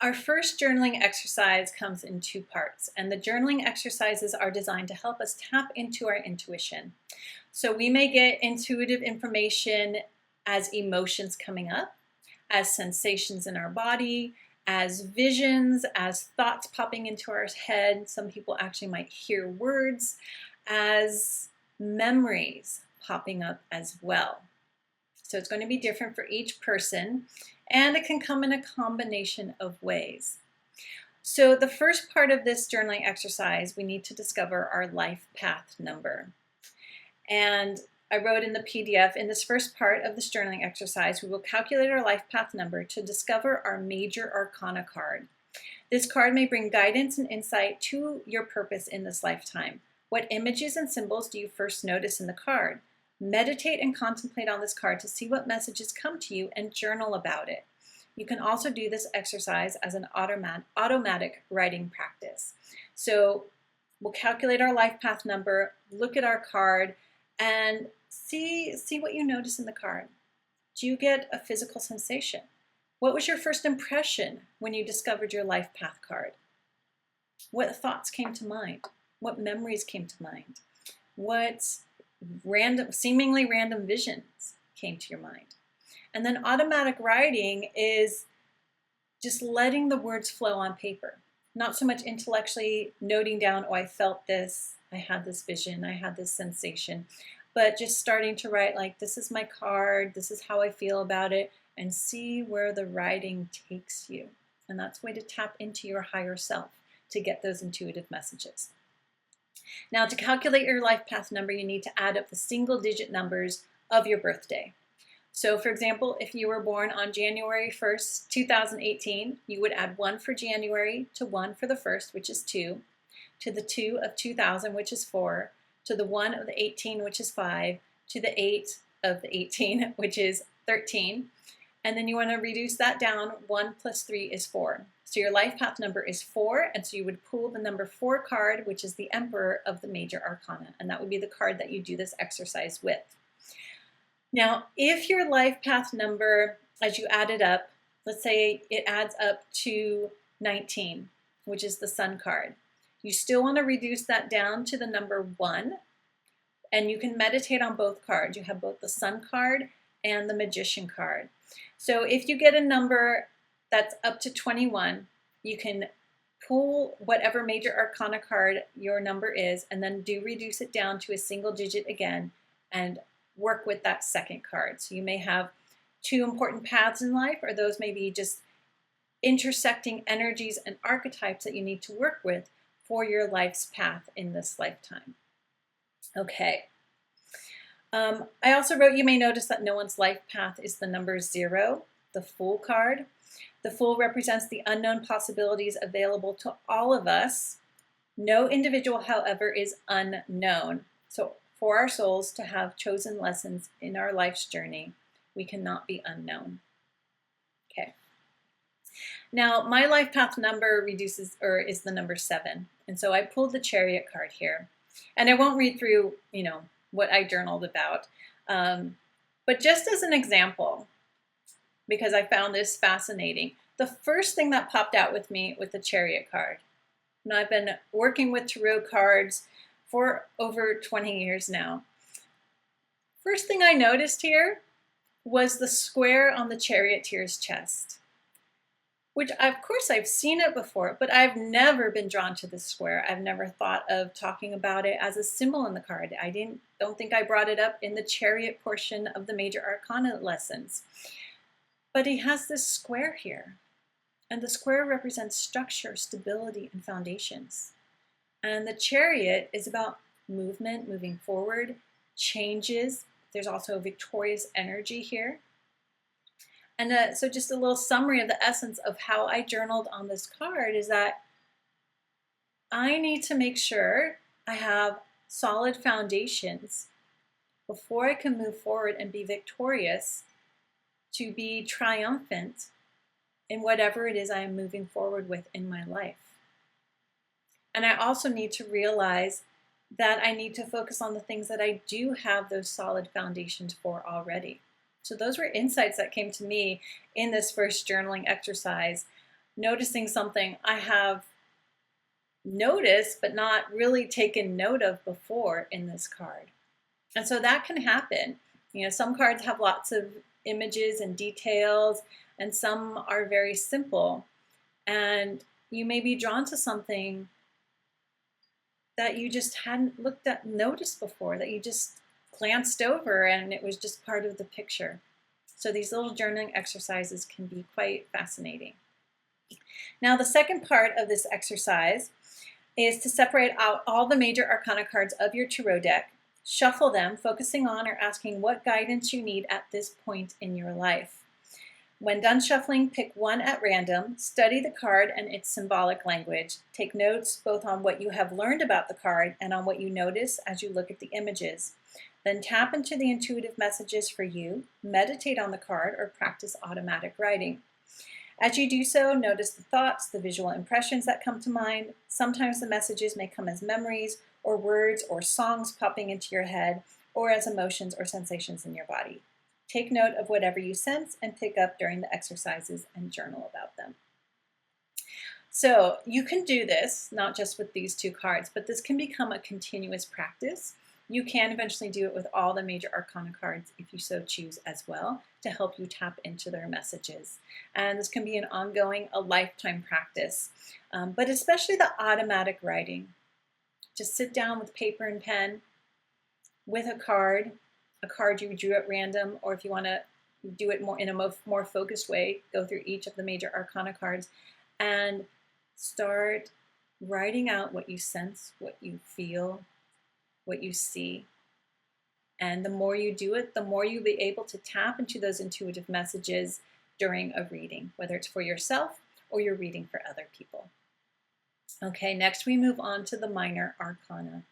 Our first journaling exercise comes in two parts, and the journaling exercises are designed to help us tap into our intuition. So we may get intuitive information as emotions coming up, as sensations in our body, as visions, as thoughts popping into our head. Some people actually might hear words, as memories popping up as well. So it's going to be different for each person, and it can come in a combination of ways. So the first part of this journaling exercise, we need to discover our life path number. And I wrote in the PDF, in this first part of this journaling exercise, we will calculate our life path number to discover our major arcana card. This card may bring guidance and insight to your purpose in this lifetime. What images and symbols do you first notice in the card? Meditate and contemplate on this card to see what messages come to you and journal about it. You can also do this exercise as an automatic writing practice. So we'll calculate our life path number, look at our card, and see what you notice in the card. Do you get a physical sensation? What was your first impression when you discovered your life path card? What thoughts came to mind? What memories came to mind? What seemingly random visions came to your mind? And then automatic writing is just letting the words flow on paper, not so much intellectually noting down, oh, I felt this, I had this vision, I had this sensation, but just starting to write like, this is my card, this is how I feel about it, and see where the writing takes you. And that's a way to tap into your higher self to get those intuitive messages. Now, to calculate your life path number, you need to add up the single digit numbers of your birthday. So for example, if you were born on January 1st, 2018, you would add 1 for January to 1 for the 1st, which is 2, to the 2 of 2000, which is 4, to the 1 of the 18, which is 5, to the 8 of the 18, which is 13. And then you want to reduce that down. 1 plus 3 is 4. So your life path number is 4, and so you would pull the number 4 card, which is the Emperor of the Major Arcana, and that would be the card that you do this exercise with. Now, if your life path number, as you add it up, let's say it adds up to 19, which is the Sun card, you still want to reduce that down to the number 1, and you can meditate on both cards. You have both the Sun card and the Magician card. So if you get a number that's up to 21, you can pull whatever major arcana card your number is and then reduce it down to a single digit again and work with that second card. So you may have 2 important paths in life, or those may be just intersecting energies and archetypes that you need to work with for your life's path in this lifetime. Okay. I also wrote, you may notice that no one's life path is the number 0, the Fool card. The Fool represents the unknown possibilities available to all of us. No individual, however, is unknown. So for our souls to have chosen lessons in our life's journey, we cannot be unknown. Okay. Now, my life path number is the number 7. And so I pulled the Chariot card here. And I won't read through, what I journaled about. But just as an example, because I found this fascinating, the first thing that popped out with me with the Chariot card, and I've been working with tarot cards for over 20 years now. First thing I noticed here was the square on the charioteer's chest, which of course I've seen it before, but I've never been drawn to this square. I've never thought of talking about it as a symbol in the card. Don't think I brought it up in the Chariot portion of the Major Arcana lessons. But he has this square here, and the square represents structure, stability, and foundations. And the Chariot is about movement, moving forward, changes. There's also a victorious energy here. And so just a little summary of the essence of how I journaled on this card is that I need to make sure I have solid foundations before I can move forward and be victorious, to be triumphant in whatever it is I am moving forward with in my life. And I also need to realize that I need to focus on the things that I do have those solid foundations for already. So those were insights that came to me in this first journaling exercise. noticing something I have noticed but not really taken note of before in this card. And so that can happen. You know, some cards have lots of images and details, and some are very simple. And you may be drawn to something that you just hadn't noticed before, that you just glanced over and it was just part of the picture. So these little journaling exercises can be quite fascinating. Now, the second part of this exercise is to separate out all the major arcana cards of your tarot deck, shuffle them, focusing on or asking what guidance you need at this point in your life. When done shuffling, pick one at random, study the card and its symbolic language. Take notes both on what you have learned about the card and on what you notice as you look at the images. Then tap into the intuitive messages for you, meditate on the card, or practice automatic writing. As you do so, notice the thoughts, the visual impressions that come to mind. Sometimes the messages may come as memories or words or songs popping into your head, or as emotions or sensations in your body. Take note of whatever you sense and pick up during the exercises and journal about them. So you can do this, not just with these two cards, but this can become a continuous practice. You can eventually do it with all the major arcana cards if you so choose as well, to help you tap into their messages. And this can be an ongoing, a lifetime practice, but especially the automatic writing. Just sit down with paper and pen with a card you drew at random, or if you want to do it in a more focused way, go through each of the major arcana cards and start writing out what you sense, what you feel, what you see. And the more you do it, the more you'll be able to tap into those intuitive messages during a reading, whether it's for yourself or you're reading for other people. Okay, next we move on to the minor arcana.